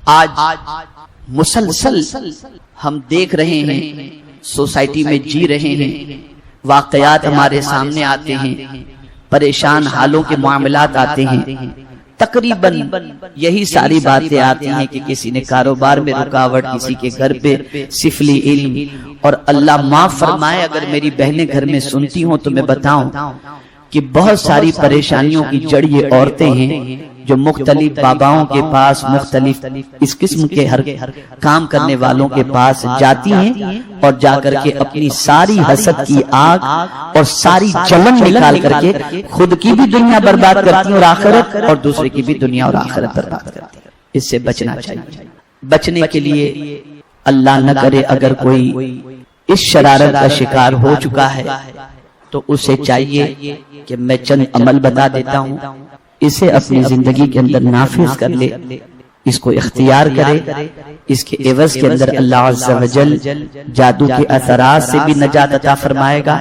آج مسلسل ہم دیکھ رہے ہیں، سوسائٹی میں جی رہے ہیں، واقعات ہمارے سامنے آتے ہیں، پریشان حالوں کے معاملات آتے ہیں، تقریباً یہی ساری باتیں آتی ہیں کہ کسی نے کاروبار میں رکاوٹ، کسی کے گھر پہ سفلی علم، اور اللہ معاف فرمائے اگر میری بہنیں گھر میں سنتی ہوں تو میں بتاؤں کہ بہت ساری پریشانیوں کی جڑ یہ عورتیں ہیں جو مختلف باباؤں کے پاس، مختلف اس قسم کے ہر کام کرنے والوں کے پاس جاتی ہیں، اور جا کر کے اپنی ساری حسد کی آگ اور ساری جلن نکال کر کے خود کی بھی دنیا برباد کرتی ہیں اور آخرت، اور دوسرے کی بھی دنیا اور آخرت برباد کرتی ہیں۔ اس سے بچنا چاہیے۔ بچنے کے لیے اللہ نہ کرے اگر کوئی اس شرارت کا شکار ہو چکا ہے تو اسے چاہیے کہ میں چند عمل بتا دیتا ہوں، اسے اپنی زندگی کے اندر نافذ کر لے، اس کو اختیار کرے، اس کے عوض کے اندر اللہ عز و جل جادو کے اثرات سے بھی نجات عطا فرمائے گا،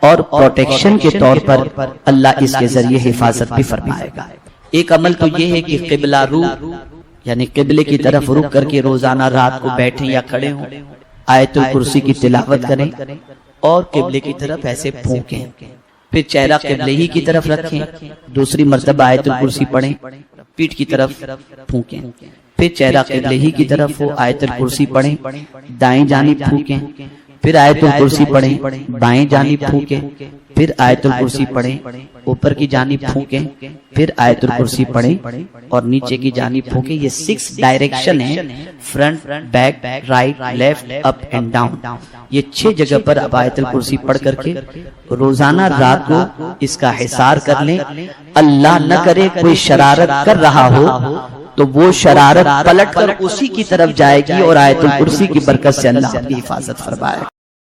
اور پروٹیکشن کے طور پر اللہ اس کے ذریعے حفاظت بھی فرمائے گا۔ ایک عمل تو یہ ہے کہ قبلہ رو، یعنی قبلے کی طرف رک کر کے روزانہ رات کو بیٹھیں یا کھڑے ہوں، آیت الکرسی کی تلاوت کریں اور قبلے کی طرف ایسے پھونکیں، پھر چہرہ قبلے ہی کی طرف رکھیں، دوسری مرتبہ آیت الکرسی پڑھیں، پیٹھ کی طرف پھونکیں، پھر چہرہ قبلے ہی کی طرف ہو، آیت الکرسی پڑھیں، دائیں جانب پھونکیں، پھر آیت الکرسی پڑھیں، بائیں جانب پھونکیں، پھر آیت الکرسی پڑھیں، اوپر کی جانب پھونکیں، پھر آیت الکرسی پڑھیں اور نیچے کی جانب پھونکیں۔ یہ 6 ڈائریکشن ہیں، front, back, right, left, up and down. یہ 6 جگہ پر اب آیت الکرسی پڑھ کر کے روزانہ رات کو اس کا حصار کر لیں۔ اللہ نہ کرے کوئی شرارت کر رہا ہو تو وہ شرارت پلٹ کر اسی کی طرف جائے گی، اور آیت الکرسی کی برکت سے اللہ اپنی حفاظت فرمائے۔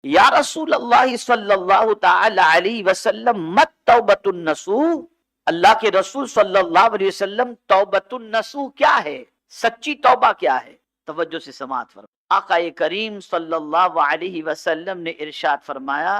یا رسول اللہ صلی اللہ تعالی علیہ وسلم، مت توبۃ النصوح، اللہ کے رسول صلی اللہ علیہ وسلم، توبۃ النصوح کیا ہے؟ سچی توبہ کیا ہے؟ توجہ سے سماعت فرمائیں۔ آقا کریم صلی اللہ علیہ وسلم نے ارشاد فرمایا،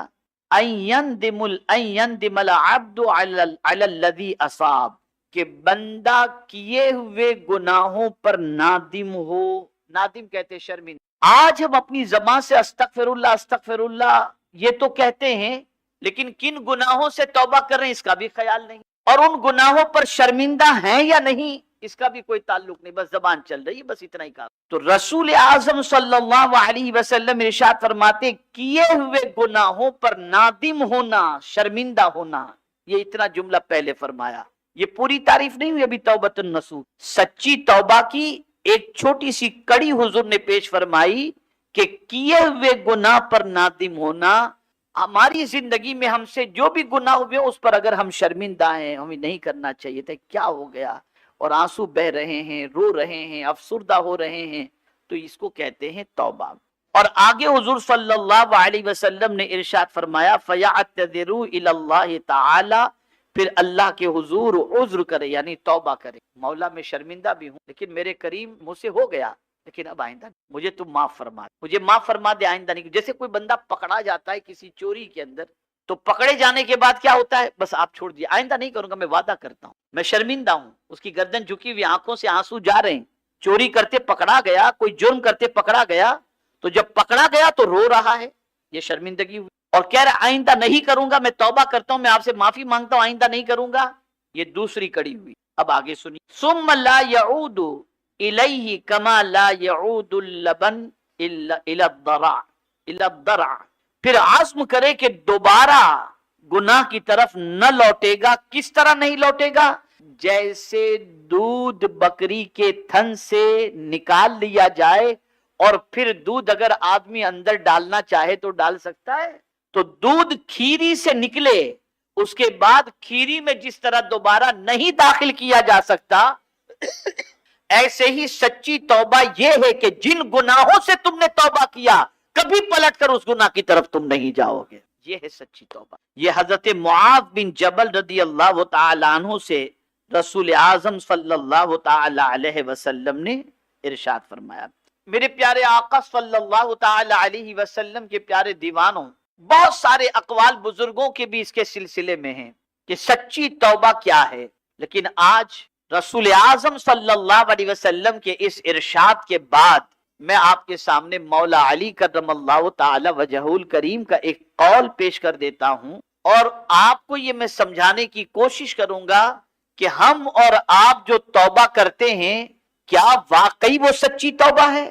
ان یندم العبد علی الذی اصاب، کہ بندہ کیے ہوئے گناہوں پر نادم ہو۔ نادم کہتے شرمندہ۔ آج ہم اپنی زبان سے استغفر اللہ استغفر اللہ یہ تو کہتے ہیں، لیکن کن گناہوں سے توبہ کر رہے ہیں اس کا بھی خیال نہیں، اور ان گناہوں پر شرمندہ ہیں یا نہیں اس کا بھی کوئی تعلق نہیں، بس زبان چل رہی ہے، بس اتنا ہی کہا۔ تو رسول اعظم صلی اللہ علیہ وسلم ارشاد فرماتے، کیے ہوئے گناہوں پر نادم ہونا، شرمندہ ہونا، یہ اتنا جملہ پہلے فرمایا۔ یہ پوری تعریف نہیں ہوئی ابھی توبۃ النصوح۔ سچی توبہ کی ایک چھوٹی سی کڑی حضور نے پیش فرمائی کہ کیے ہوئے گناہ پر نادم ہونا۔ ہماری زندگی میں ہم سے جو بھی گناہ ہوئے اس پر اگر ہم شرمندہ ہیں، ہمیں نہیں کرنا چاہیے تھا، کیا ہو گیا، اور آنسو بہ رہے ہیں، رو رہے ہیں، افسردہ ہو رہے ہیں، تو اس کو کہتے ہیں توبہ۔ اور آگے حضور صلی اللہ علیہ وسلم نے ارشاد فرمایا، فَيَعْتَذِرُوا إِلَى اللَّهِ تَعَالَى، پھر اللہ کے حضور عذر کرے، یعنی توبہ کرے، مولا میں شرمندہ بھی ہوں لیکن میرے کریم مجھ سے ہو گیا، لیکن اب آئندہ مجھے تم معاف فرما دے، مجھے معاف فرما دے، آئندہ نہیں۔ جیسے کوئی بندہ پکڑا جاتا ہے کسی چوری کے اندر، تو پکڑے جانے کے بعد کیا ہوتا ہے، بس آپ چھوڑ دیے، آئندہ نہیں کروں گا، میں وعدہ کرتا ہوں، میں شرمندہ ہوں، اس کی گردن جھکی ہوئی، آنکھوں سے آنسو جا رہے ہیں، چوری کرتے پکڑا گیا، کوئی جرم کرتے پکڑا گیا، تو جب پکڑا گیا تو رو رہا ہے، یہ شرمندگی ہوئی، اور کہہ رہا آئندہ نہیں کروں گا، میں توبہ کرتا ہوں، میں آپ سے معافی مانگتا ہوں، آئندہ نہیں کروں گا، یہ دوسری کڑی ہوئی۔ اب آگے سنیے، ثم لا يعود الیہ کما لا يعود اللبن الی الضرع، پھر عزم کرے کہ دوبارہ گناہ کی طرف نہ لوٹے گا۔ کس طرح نہیں لوٹے گا؟ جیسے دودھ بکری کے تھن سے نکال لیا جائے اور پھر دودھ اگر آدمی اندر ڈالنا چاہے تو ڈال سکتا ہے، تو دودھ کھیری سے نکلے اس کے بعد کھیری میں جس طرح دوبارہ نہیں داخل کیا جا سکتا، ایسے ہی سچی توبہ یہ ہے کہ جن گناہوں سے تم نے توبہ کیا کبھی پلٹ کر اس گناہ کی طرف تم نہیں جاؤ گے، یہ ہے سچی توبہ۔ یہ حضرت معاذ بن جبل رضی اللہ تعالی عنہ سے رسول اعظم صلی اللہ تعالی علیہ وسلم نے ارشاد فرمایا۔ میرے پیارے آقا صلی اللہ تعالی علیہ وسلم کے پیارے دیوانوں، بہت سارے اقوال بزرگوں کے بھی اس کے سلسلے میں ہیں کہ سچی توبہ کیا ہے، لیکن آج رسول اعظم صلی اللہ علیہ وسلم کے اس ارشاد کے بعد میں آپ کے سامنے مولا علی کرم اللہ تعالی وجہہ الکریم کا ایک قول پیش کر دیتا ہوں، اور آپ کو یہ میں سمجھانے کی کوشش کروں گا کہ ہم اور آپ جو توبہ کرتے ہیں کیا واقعی وہ سچی توبہ ہے،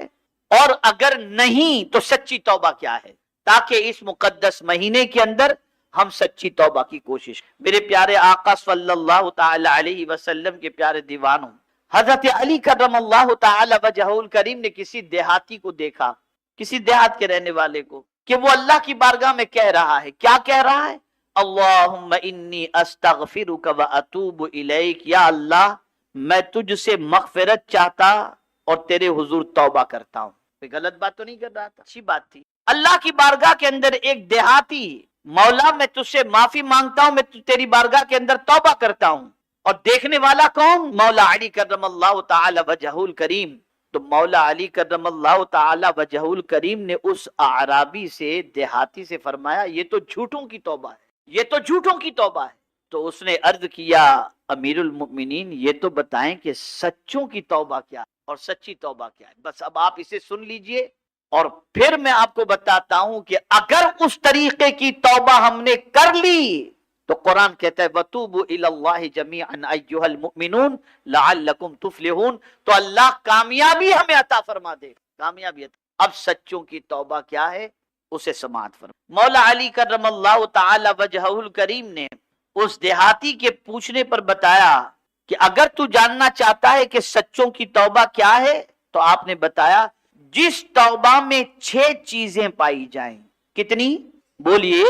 اور اگر نہیں تو سچی توبہ کیا ہے، تاکہ اس مقدس مہینے کے اندر ہم سچی توبہ کی کوشش۔ میرے پیارے آقا صلی اللہ تعالی علیہ وسلم کے پیارے دیوانوں، حضرت علی کرم اللہ تعالی وجہہ الکریم نے کسی دیہاتی کو دیکھا، کسی دیہات کے رہنے والے کو، کہ وہ اللہ کی بارگاہ میں کہہ رہا ہے، کیا کہہ رہا ہے؟ اللہم انی استغفرک و اتوب الیک، یا اللہ میں تجھ سے مغفرت چاہتا اور تیرے حضور توبہ کرتا ہوں۔ کوئی غلط بات تو نہیں کر رہا تھا، اچھی بات تھی۔ اللہ کی بارگاہ کے اندر ایک دیہاتی، مولا میں تجھ سے معافی مانگتا ہوں، میں تیری بارگاہ کے اندر توبہ کرتا ہوں، اور دیکھنے والا کون؟ مولا علی کرم اللہ تعالی وجہہ الکریم۔ تو مولا علی کرم اللہ تعالی وجہہ الکریم نے اس اعرابی سے، دیہاتی سے فرمایا یہ تو جھوٹوں کی توبہ ہے، یہ تو جھوٹوں کی توبہ ہے۔ تو اس نے عرض کیا امیر المؤمنین یہ تو بتائیں کہ سچوں کی توبہ کیا ہے اور سچی توبہ کیا ہے۔ بس اب آپ اسے سن لیجئے، اور پھر میں آپ کو بتاتا ہوں کہ اگر اس طریقے کی توبہ ہم نے کر لی تو قرآن کہتا ہے وَتُوبُوا إِلَى اللَّهِ جَمِيعًا أَيُّهَا الْمُؤْمِنُونَ لَعَلَّكُمْ تُفْلِحُونَ، تو اللہ کامیابی ہمیں عطا فرما دے، کامیابی عطا۔ اب سچوں کی توبہ کیا ہے اسے سماعت فرما۔ مولا علی کرم اللہ تعالی وجہہ الکریم نے اس دیہاتی کے پوچھنے پر بتایا کہ اگر تو جاننا چاہتا ہے کہ سچوں کی توبہ کیا ہے تو آپ نے بتایا جس توبہ میں 6 چیزیں پائی جائیں۔ کتنی؟ بولیے،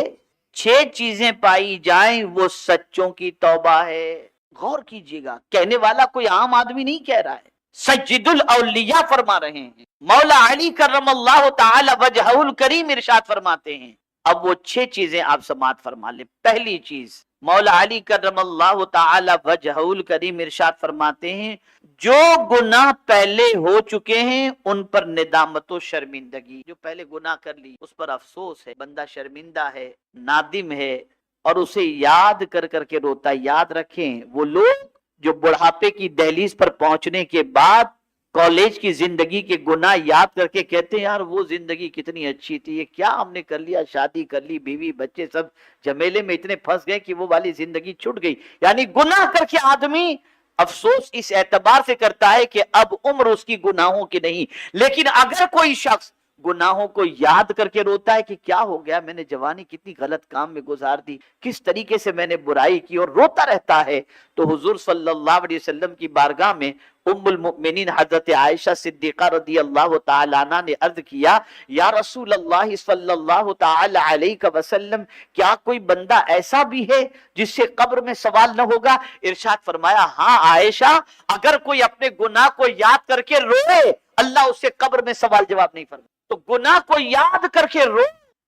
6 چیزیں پائی جائیں وہ سچوں کی توبہ ہے۔ غور کیجئے گا، کہنے والا کوئی عام آدمی نہیں کہہ رہا ہے، سید الاولیاء فرما رہے ہیں۔ مولا علی کرم اللہ تعالی وجہہ الکریم ارشاد فرماتے ہیں۔ اب وہ 6 چیزیں آپ سماعت فرما لیں۔ پہلی چیز، مولا علی کرم اللہ تعالی وجہہ الکریم ارشاد فرماتے ہیں جو گناہ پہلے ہو چکے ہیں ان پر ندامت و شرمندگی، جو پہلے گناہ کر لی اس پر افسوس ہے، بندہ شرمندہ ہے، نادم ہے، اور اسے یاد کر کر کے روتا ہے۔ یاد رکھیں وہ لوگ جو بڑھاپے کی دہلیز پر پہنچنے کے بعد کالج کی زندگی کے گناہ یاد کر کے کہتے ہیں یار وہ زندگی کتنی اچھی تھی، یہ کیا ہم نے کر لیا، شادی کر لی، بیوی بچے سب جمیلے میں اتنے پھنس گئے کہ وہ والی زندگی چھوٹ گئی۔ یعنی گناہ کر کے آدمی افسوس اس اعتبار سے کرتا ہے کہ اب عمر اس کی گناہوں کی نہیں، لیکن اگر کوئی شخص گناہوں کو یاد کر کے روتا ہے کہ کیا ہو گیا، میں نے جوانی کتنی غلط کام میں گزار دی، کس طریقے سے میں نے برائی کی، اور روتا رہتا ہے، تو حضور صلی اللہ علیہ وسلم کی بارگاہ میں ام المؤمنین حضرت عائشہ صدیقہ رضی اللہ تعالی عنہ نے عرض کیا یا رسول اللہ صلی اللہ تعالی علیہ وسلم کیا کوئی بندہ ایسا بھی ہے جس سے قبر میں سوال نہ ہوگا؟ ارشاد فرمایا ہاں عائشہ، اگر کوئی اپنے گناہ کو یاد کر کے روئے اللہ اس سے قبر میں سوال جواب نہیں فرمائے۔ تو گناہ کو یاد کر کے رو،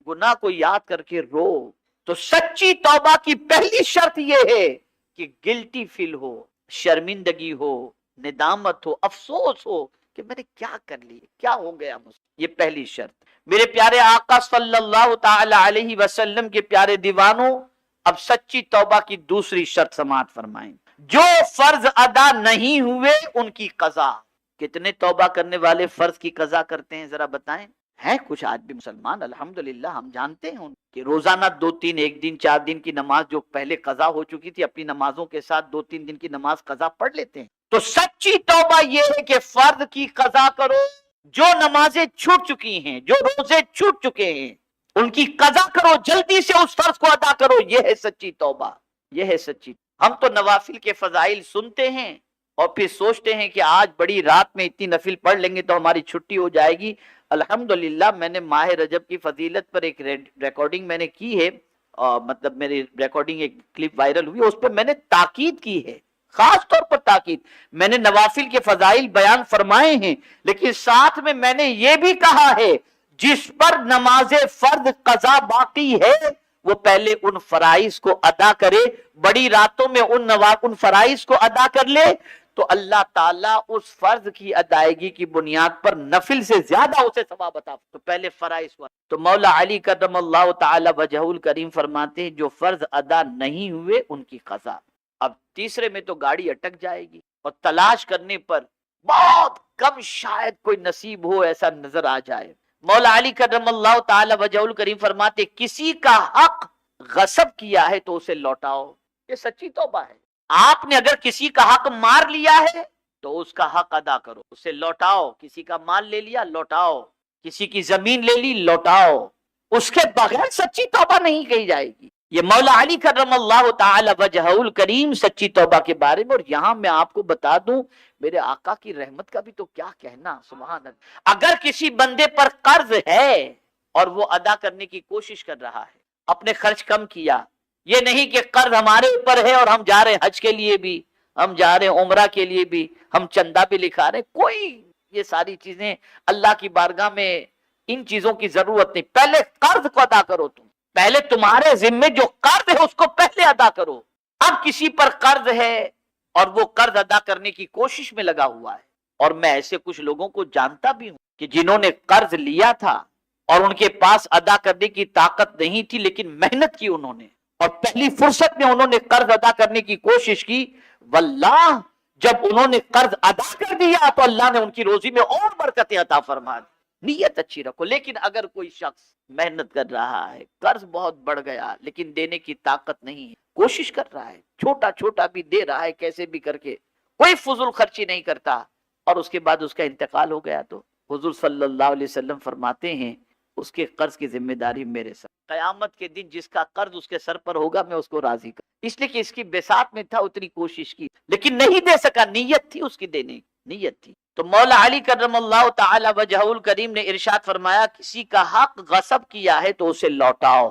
گناہ کو یاد کر کے رو۔ تو سچی توبہ کی پہلی شرط یہ ہے کہ گلٹی فیل ہو، شرمندگی ہو، ندامت ہو، افسوس ہو کہ میں نے کیا کر لی، کیا ہو گیا مجھ سے۔ یہ پہلی شرط۔ میرے پیارے آقا صلی اللہ تعالی علیہ وسلم کے پیارے دیوانوں، اب سچی توبہ کی دوسری شرط سماعت فرمائیں۔ جو فرض ادا نہیں ہوئے ان کی قضا۔ کتنے توبہ کرنے والے فرض کی قضا کرتے ہیں ذرا بتائیں؟ ہیں کچھ آج بھی مسلمان الحمدللہ، ہم جانتے ہیں کہ روزانہ 2-3 1 دن 4 دن کی نماز جو پہلے قضا ہو چکی تھی اپنی نمازوں کے ساتھ 2-3 دن کی نماز قضا پڑھ لیتے ہیں۔ تو سچی توبہ یہ ہے کہ فرض کی قضا کرو، جو نمازیں چھوٹ چکی ہیں، جو روزے چھوٹ چکے ہیں ان کی قضا کرو، جلدی سے اس فرض کو ادا کرو۔ یہ ہے سچی توبہ، یہ ہے سچی۔ ہم تو نوافل کے فضائل سنتے ہیں اور پھر سوچتے ہیں کہ آج بڑی رات میں اتنی نفل پڑھ لیں گے تو ہماری چھٹی ہو جائے گی۔ الحمدللہ میں نے ماہ رجب کی فضیلت پر ایک ریکارڈنگ میں نے کی ہے، مطلب میری ریکارڈنگ ایک کلپ وائرل ہوئی، اس پہ میں نے تاکید کی ہے، خاص طور پر تاکید۔ میں نے نوافل کے فضائل بیان فرمائے ہیں، لیکن ساتھ میں میں نے یہ بھی کہا ہے جس پر نماز فرض قضا باقی ہے وہ پہلے ان فرائض کو ادا کرے، بڑی راتوں میں ان فرائض کو ادا کر لے تو اللہ تعالیٰ اس فرض کی ادائیگی کی بنیاد پر نفل سے زیادہ اسے ثواب عطا۔ تو پہلے فرائض ہوا۔ تو مولا علی کرم اللہ تعالی وجہہ الکریم فرماتے ہیں جو فرض ادا نہیں ہوئے ان کی قضا۔ اب تیسرے میں تو گاڑی اٹک جائے گی، اور تلاش کرنے پر بہت کم شاید کوئی نصیب ہو ایسا نظر آ جائے۔ مولا علی کرم اللہ تعالی وجہ الکریم فرماتے کسی کا حق غصب کیا ہے تو اسے لوٹاؤ۔ یہ سچی توبہ ہے۔ آپ نے اگر کسی کا حق مار لیا ہے تو اس کا حق ادا کرو، اسے لوٹاؤ۔ کسی کا مال لے لیا، لوٹاؤ۔ کسی کی زمین لے لی، لوٹاؤ۔ اس کے بغیر سچی توبہ نہیں کہی جائے گی۔ یہ مولا علی کرم اللہ تعالی وجہ الکریم سچی توبہ کے بارے میں۔ اور یہاں میں آپ کو بتا دوں میرے آقا کی رحمت کا بھی تو کیا کہنا، سبحان اللہ۔ اگر کسی بندے پر قرض ہے اور وہ ادا کرنے کی کوشش کر رہا ہے، اپنے خرچ کم کیا، یہ نہیں کہ قرض ہمارے اوپر ہے اور ہم جا رہے ہیں حج کے لیے بھی، ہم جا رہے ہیں عمرہ کے لیے بھی، ہم چندہ بھی لکھا رہے ہیں، کوئی یہ ساری چیزیں اللہ کی بارگاہ میں ان چیزوں کی ضرورت نہیں۔ پہلے قرض کو ادا کرو، تم پہلے تمہارے ذمے جو قرض ہے اس کو پہلے ادا کرو۔ اب کسی پر قرض ہے اور وہ قرض ادا کرنے کی کوشش میں لگا ہوا ہے، اور میں ایسے کچھ لوگوں کو جانتا بھی ہوں کہ جنہوں نے قرض لیا تھا اور ان کے پاس ادا کرنے کی طاقت نہیں تھی، لیکن محنت کی انہوں نے، اور پہلی فرصت میں انہوں نے قرض ادا کرنے کی کوشش کی۔ واللہ جب انہوں نے قرض ادا کر دیا تو اللہ نے ان کی روزی میں اور برکتیں عطا فرما دی۔ نیت اچھی رکھو۔ لیکن اگر کوئی شخص محنت کر رہا ہے، قرض بہت بڑھ گیا لیکن دینے کی طاقت نہیں ہے، کوشش کر رہا ہے، چھوٹا چھوٹا بھی دے رہا ہے کیسے بھی کر کے، کوئی فضول خرچی نہیں کرتا، اور اس کے بعد اس کا انتقال ہو گیا، تو حضور صلی اللہ علیہ وسلم فرماتے ہیں اس کے قرض کی ذمہ داری میرے ساتھ۔ قیامت کے دن جس کا قرض اس کے سر پر ہوگا میں اس کو راضی کروں، اس لیے کہ اس کی بساط میں تھا، اتنی کوشش کی لیکن نہیں دے سکا، نیت تھی اس کی دینے کی، نیت تھی۔ تو مولا علی کرم اللہ تعالی وجہ الکریم نے ارشاد فرمایا کسی کا حق غصب کیا ہے تو اسے لوٹاؤ۔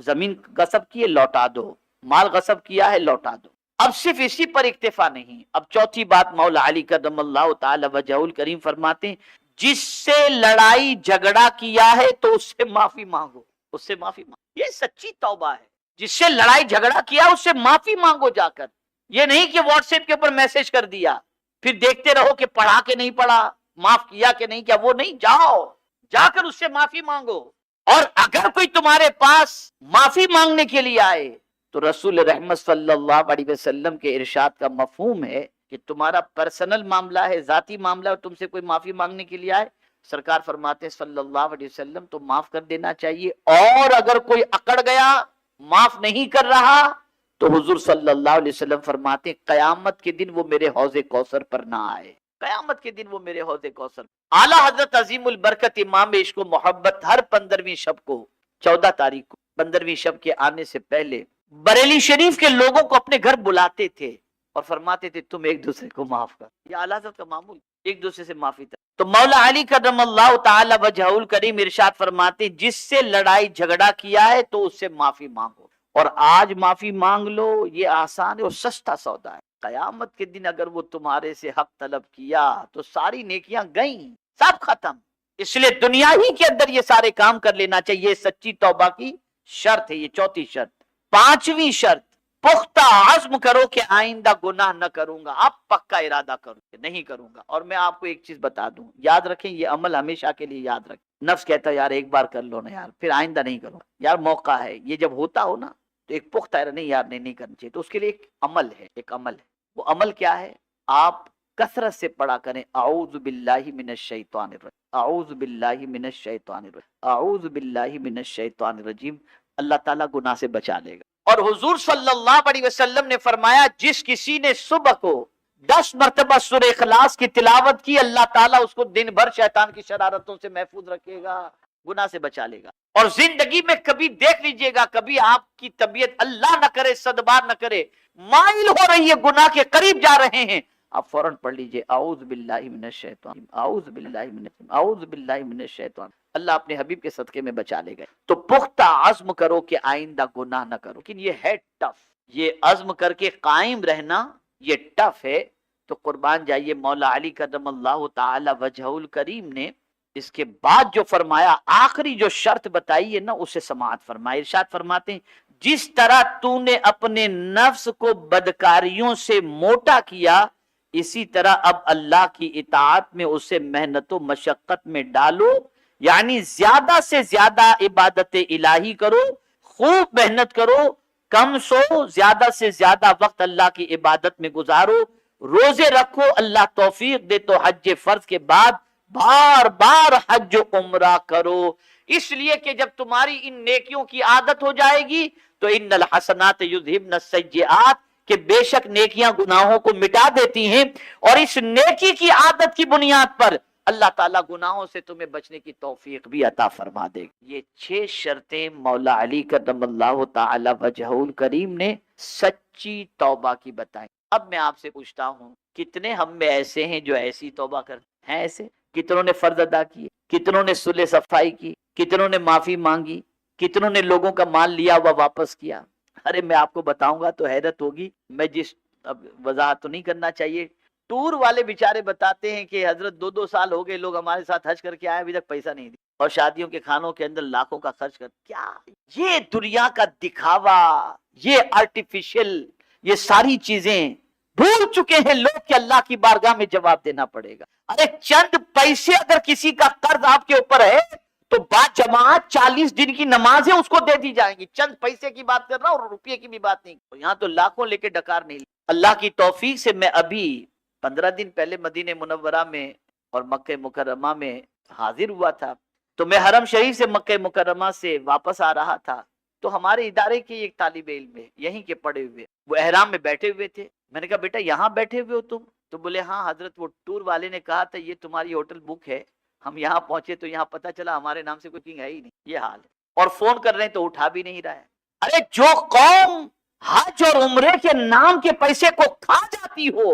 زمین غصب کی ہے، لوٹا دو۔ مال غصب کیا ہے، لوٹا دو۔ اب صرف اسی پر اکتفا نہیں، اب چوتھی بات مولا علی کرم اللہ تعالی وجہ الکریم فرماتے ہیں جس سے لڑائی جھگڑا کیا ہے تو اس سے معافی مانگو، اس سے معافی مانگو۔ یہ سچی توبہ ہے۔ جس سے لڑائی جھگڑا کیا اس سے معافی مانگو جا کر، یہ نہیں کہ واٹس ایپ کے اوپر میسج کر دیا پھر دیکھتے رہو کہ پڑھا کہ نہیں پڑھا، معاف کیا کہ نہیں کیا، وہ نہیں، جاؤ جا کر اس سے معافی مانگو۔ اور اگر کوئی تمہارے پاس معافی مانگنے کے لیے آئے تو رسول رحمت صلی اللہ علیہ وسلم کے ارشاد کا مفہوم ہے کہ تمہارا پرسنل معاملہ ہے، ذاتی معاملہ ہے، اور تم سے کوئی معافی مانگنے کے لیے آئے، سرکار فرماتے ہیں صلی اللہ علیہ وسلم تو معاف کر دینا چاہیے۔ اور اگر کوئی اکڑ گیا، معاف نہیں کر رہا، تو حضور صلی اللہ علیہ وسلم فرماتے ہیں قیامت کے دن وہ میرے حوض کوثر پر نہ آئے، قیامت کے دن وہ میرے حوض کوثر۔ اعلیٰ حضرت عظیم البرکت امام عشق و محبت ہر 15ویں شب کو، 14 تاریخ کو 15ویں شب کے آنے سے پہلے بریلی شریف کے لوگوں کو اپنے گھر بلاتے تھے اور فرماتے تھے تم ایک دوسرے کو معاف کر۔ یہ اعلیٰ حضرت کا معمول، ایک دوسرے سے معافی تھا۔ تو مولا علی کرم اللہ تعالی وجہ الکریم ارشاد فرماتے جس سے لڑائی جھگڑا کیا ہے تو اس سے معافی مانگو، اور آج معافی مانگ لو، یہ آسان ہے اور سستا سودا ہے۔ قیامت کے دن اگر وہ تمہارے سے حق طلب کیا تو ساری نیکیاں گئیں، سب ختم۔ اس لیے دنیا ہی کے اندر یہ سارے کام کر لینا چاہیے، سچی توبہ کی شرط ہے یہ چوتھی شرط۔ پانچویں شرط پختہ عزم کرو کہ آئندہ گناہ نہ کروں گا۔ اب پکا ارادہ کرو کہ نہیں کروں گا۔ اور میں آپ کو ایک چیز بتا دوں، یاد رکھیں یہ عمل ہمیشہ کے لیے یاد رکھیں۔ نفس کہتا ہے یار ایک بار کر لو نا یار، پھر آئندہ نہیں کروں گا، یار موقع ہے، یہ جب ہوتا ہو نا تو ایک پختہ ہے نہیں یار نہیں کرنا چاہیے، تو اس کے لیے ایک عمل ہے، ایک عمل ہے۔ وہ عمل کیا ہے؟ آپ کثرت سے پڑھا کریں اعوذ باللہ من الشیطان الرجیم، اعوذ باللہ من الشیطان الرجیم، اعوذ باللہ من الشیطان الرجیم، اللہ تعالیٰ گناہ سے بچا لے گا۔ اور حضور صلی اللہ علیہ وسلم نے فرمایا جس کسی نے صبح کو 10 مرتبہ سورہ اخلاص کی تلاوت کی، اللہ تعالیٰ اس کو دن بھر شیطان کی شرارتوں سے محفوظ رکھے گا، گناہ سے بچا لے گا۔ اور زندگی میں کبھی دیکھ لیجئے گا، کبھی آپ کی طبیعت اللہ نہ کرے صد بار نہ کرے مائل ہو رہی ہے، گناہ کے قریب جا رہے ہیں، آپ فوراً پڑھ لیجئے اعوذ باللہ من الشیطان، اعوذ باللہ من الشیطان، اعوذ باللہ من الشیطان، اللہ اپنے حبیب کے صدقے میں بچا لے گئے۔ تو پختہ عزم کرو کہ آئندہ گناہ نہ کرو، لیکن یہ ہے ٹف، یہ عزم کر کے قائم رہنا یہ ٹف ہے۔ تو قربان جائیے مولا علی کرم اللہ تعالی وجہ الکریم نے اس کے بعد جو فرمایا، آخری جو شرط بتائی ہے نا، اسے سماعت فرمائے۔ ارشاد فرماتے ہیں جس طرح تو نے اپنے نفس کو بدکاریوں سے موٹا کیا، اسی طرح اب اللہ کی اطاعت میں اسے محنت و مشقت میں ڈالو، یعنی زیادہ سے زیادہ عبادت الہی کرو، خوب محنت کرو، کم سو، زیادہ سے زیادہ وقت اللہ کی عبادت میں گزارو، روزے رکھو، اللہ توفیق دے تو حج فرض کے بعد بار بار حج و عمرہ کرو، اس لیے کہ جب تمہاری ان نیکیوں کی عادت ہو جائے گی تو ان الحسنات یذہبن السیئات، کہ بے شک نیکیاں گناہوں کو مٹا دیتی ہیں، اور اس نیکی کی عادت کی بنیاد پر اللہ تعالیٰ گناہوں سے تمہیں بچنے کی توفیق بھی عطا فرما دے گا۔ یہ 6 شرطیں مولا علی کرم اللہ تعالی وجہہ الکریم نے سچی توبہ کی بتائیں۔ اب میں آپ سے پوچھتا ہوں، کتنے ہم میں ایسے ہیں جو ایسی توبہ کرتے ہیں؟ ایسے کتنوں نے فرض ادا کیے، کتنوں نے صلح صفائی کی، کتنوں نے معافی مانگی، کتنوں نے لوگوں کا مال لیا ہوا واپس کیا؟ ارے میں آپ کو بتاؤں گا تو حیرت ہوگی، میں جس اب وضاحت تو نہیں کرنا چاہیے، ٹور والے بیچارے بتاتے ہیں کہ حضرت 2 سال ہو گئے لوگ ہمارے ساتھ حج کر کے آئے، ابھی تک پیسہ نہیں دیا، اور شادیوں کے کھانوں کے اندر لاکھوں کا خرچ کر کیا یہ دنیا کا دکھاوا، یہ آرٹیفیشل، یہ ساری چیزیں بھول چکے ہیں لوگ کہ اللہ کی بارگاہ میں جواب دینا پڑے گا۔ ارے چند پیسے اگر کسی کا قرض آپ کے اوپر ہے تو با جماعت 40 دن کی نمازیں اس کو دے دی جائیں گی، چند پیسے کی بات کر رہا ہوں اور روپیے کی بھی بات نہیں، یہاں تو لاکھوں لے کے ڈکار نہیں۔ اللہ کی توفیق سے میں ابھی 15 دن پہلے مدینہ منورہ میں اور مکہ مکرمہ میں حاضر ہوا تھا، تو میں حرم شریف سے مکہ مکرمہ سے واپس آ رہا تھا، تو ہمارے ادارے کے ایک طالب علم ہے یہیں کے پڑے ہوئے، وہ احرام میں بیٹھے ہوئے تھے، میں نے کہا بیٹا یہاں بیٹھے ہوئے ہو تم؟ تو بولے ہاں حضرت، وہ ٹور والے نے کہا تھا یہ تمہاری ہوٹل بک ہے، ہم یہاں پہنچے تو یہاں پتہ چلا ہمارے نام سے کوئی بکنگ ہے ہی نہیں، یہ حال ہے، اور فون کر رہے ہیں تو اٹھا بھی نہیں رہا ہے۔ ارے جو قوم حج اور عمرے کے نام کے پیسے کو کھا جاتی ہو،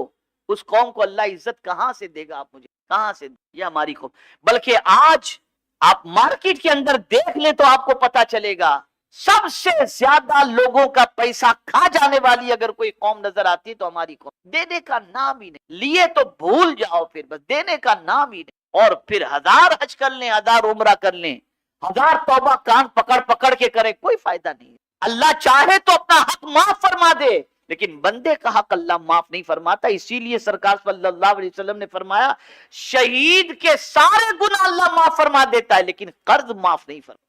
اس قوم کو اللہ عزت کہاں سے دے گا؟ آپ مجھے کہاں سے؟ یہ ہماری قوم، بلکہ آج آپ مارکیٹ کے اندر دیکھ لیں تو آپ کو پتا چلے گا سب سے زیادہ لوگوں کا پیسہ کھا جانے والی اگر کوئی قوم نظر آتی تو ہماری قوم، دینے کا نام ہی نہیں، لیے تو بھول جاؤ، پھر بس دینے کا نام ہی نہیں، اور پھر 1000 حج کر لیں، 1000 عمرہ کر لیں، 1000 توبہ کان پکڑ پکڑ کے کریں، کوئی فائدہ نہیں۔ اللہ چاہے تو اپنا حق معاف فرما دے، لیکن بندے کا حق اللہ معاف نہیں فرماتا، اسی لیے سرکار صلی اللہ علیہ وسلم نے فرمایا شہید کے سارے گناہ اللہ معاف فرما دیتا ہے لیکن قرض معاف نہیں فرماتا۔